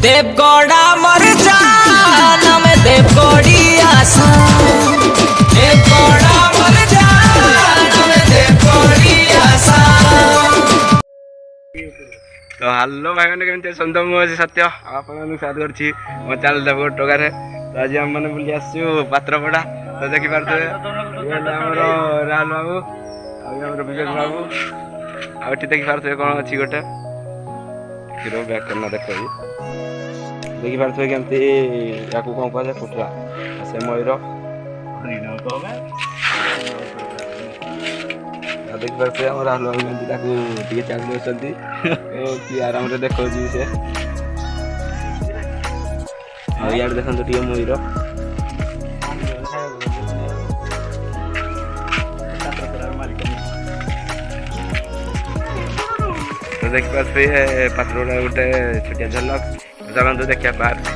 देवगौड़ा मर जान में देवगौड़ी आसा देवगौड़ा मर जान में देवगौड़ी आसा। तो हेलो भाई मैंने केमती सुंदर मुझे सत्य आप स्वागत करछि मो चैनल देवगौड़ टोगारे। तो आज हम मैंने बुली आसु पात्रपड़ा तो देखि पारथे हमर राहुल बाबू आमर विवेक बाबू आठी देखि पारथे कौन अच्छी गोटे हिरो बैक करना देखो देखि पारथे केमती या कौन कह फुटरा से मयूर देखि पारथे हम राहुल बाबू केमती चलती कि आराम से देखो से यार देखो टे मयूर तो देख पारे पात्र गोटे छोटिया झलक जगह देखिए पार्क।